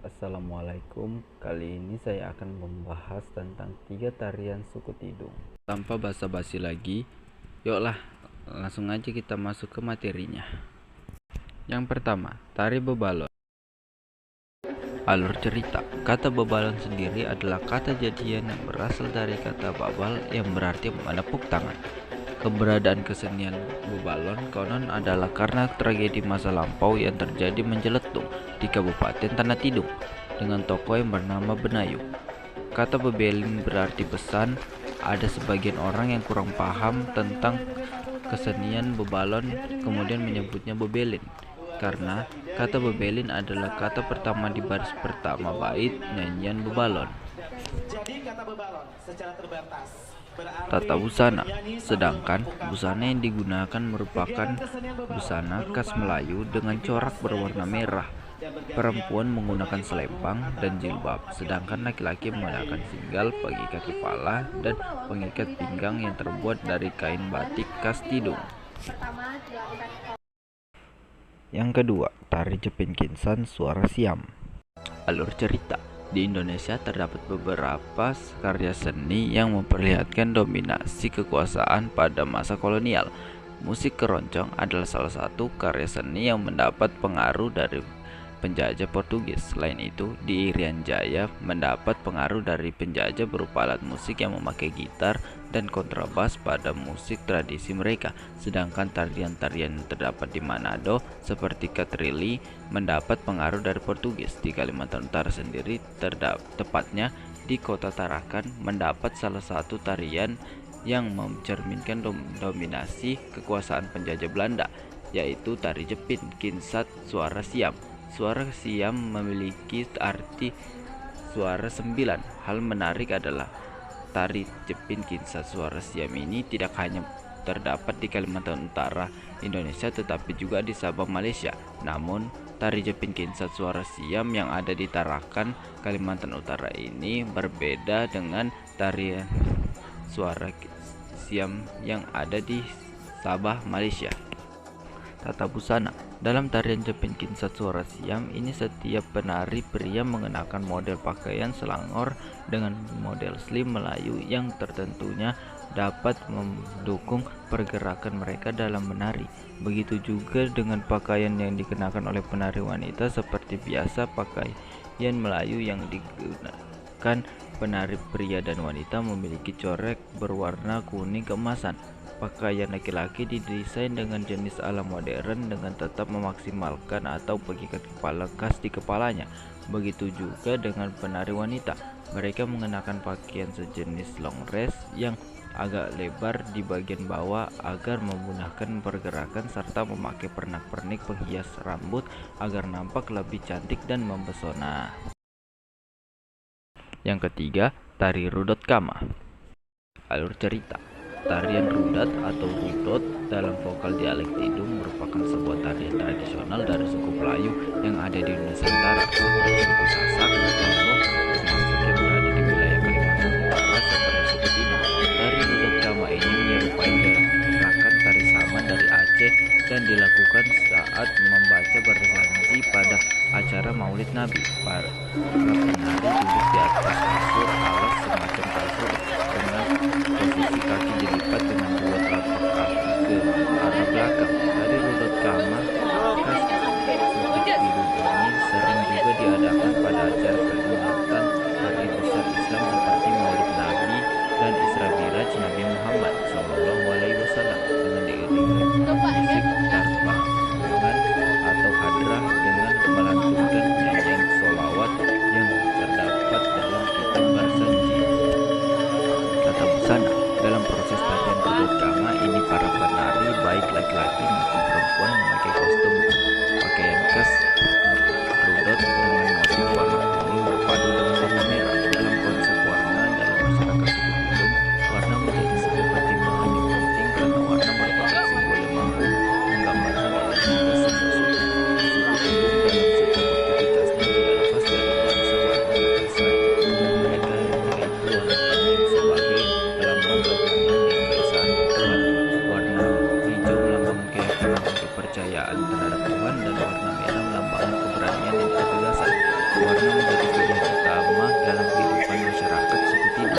Assalamualaikum. Kali ini saya akan membahas tentang 3 tarian suku Tidung. Tanpa basa-basi lagi, yuklah langsung aja kita masuk ke materinya. Yang pertama, tari bebalon. Alur cerita. Kata bebalon sendiri adalah kata jadian yang berasal dari kata babal yang berarti menepuk tangan. Keberadaan kesenian bebalon konon adalah karena tragedi masa lampau yang terjadi menjeletung di Kabupaten Tanah Tidung dengan tokoh yang bernama Benayu. Kata bebelin berarti pesan. Ada sebagian orang yang kurang paham tentang kesenian bebalon kemudian menyebutnya bebelin karena kata bebelin adalah kata pertama di baris pertama bait nyanyian bebalon. Jadi kata bebalon secara terbatas tata busana, sedangkan busana yang digunakan merupakan busana khas Melayu dengan corak berwarna merah. Perempuan menggunakan selempang dan jilbab, sedangkan laki-laki menggunakan singgal, pengikat kepala, dan pengikat pinggang yang terbuat dari kain batik khas Tidung. Yang kedua, tari Jepin Kinsan Suara Siam. Alur cerita. Di Indonesia terdapat beberapa karya seni yang memperlihatkan dominasi kekuasaan pada masa kolonial. Musik keroncong adalah salah satu karya seni yang mendapat pengaruh dari penjajah Portugis. Selain itu, di Irian Jaya mendapat pengaruh dari penjajah berupa alat musik yang memakai gitar dan kontrabas pada musik tradisi mereka. Sedangkan tarian-tarian yang terdapat di Manado seperti Katrili mendapat pengaruh dari Portugis. Di Kalimantan Utara sendiri, tepatnya di Kota Tarakan, mendapat salah satu tarian yang mencerminkan dominasi kekuasaan penjajah Belanda, yaitu tari Jepin Kinsat Suara Siam. Suara siam memiliki arti suara 9. Hal menarik adalah tari Jepin Kinsat Suara Siam ini tidak hanya terdapat di Kalimantan Utara Indonesia tetapi juga di Sabah Malaysia. Namun tari Jepin Kinsat Suara Siam yang ada di Tarakan Kalimantan Utara ini berbeda dengan tarian suara siam yang ada di Sabah Malaysia. Tata busana. Dalam tarian Jepin Kinsat Suara Siam ini setiap penari pria mengenakan model pakaian selangor dengan model slim Melayu yang tertentunya dapat mendukung pergerakan mereka dalam menari. Begitu juga dengan pakaian yang dikenakan oleh penari wanita seperti biasa pakaian Melayu yang digunakan penari pria dan wanita memiliki corak berwarna kuning keemasan. Pakaian laki-laki didesain dengan jenis ala modern dengan tetap memaksimalkan atau pengikat kepala khas di kepalanya. Begitu juga dengan penari wanita. Mereka mengenakan pakaian sejenis long dress yang agak lebar di bagian bawah agar memudahkan pergerakan serta memakai pernak-pernik penghias rambut agar nampak lebih cantik dan mempesona. Yang ketiga, tari Rudot Kama. Alur cerita. Tarian rudat atau rudot dalam vokal dialek Tidung merupakan sebuah tarian tradisional dari suku Melayu yang ada di Nusantara seperti suku Sasak, Lombok, termasuk yang berada di wilayah Kalimantan Utara seperti suku Tidung. Tari Rudot Kama ini menyerupai gerakan tari saman dari Aceh dan dilakukan saat membaca berjanji pada acara Maulid Nabi. Para penari duduk di atas kasur alas semacam kasur dengan posisi kaki dilipat dengan dua telapak kaki ke arah belakang. Tari Rudot Kama khas suku Tidung ini sering juga diadakan pada acara peringatan hari besar Islam seperti Maulid Nabi dan Isra Miraj Nabi Muhammad SAW dengan diiringi musik tarbangan atau hadrah dengan melantunkan nyanyian sholawat yang terdapat dalam kitab Barsanji. Tata busana. Dalam proses tarian Rudot Kama ini para penari baik laki-laki maupun perempuan memakai kostum pakaian khas Rudot dengan Warna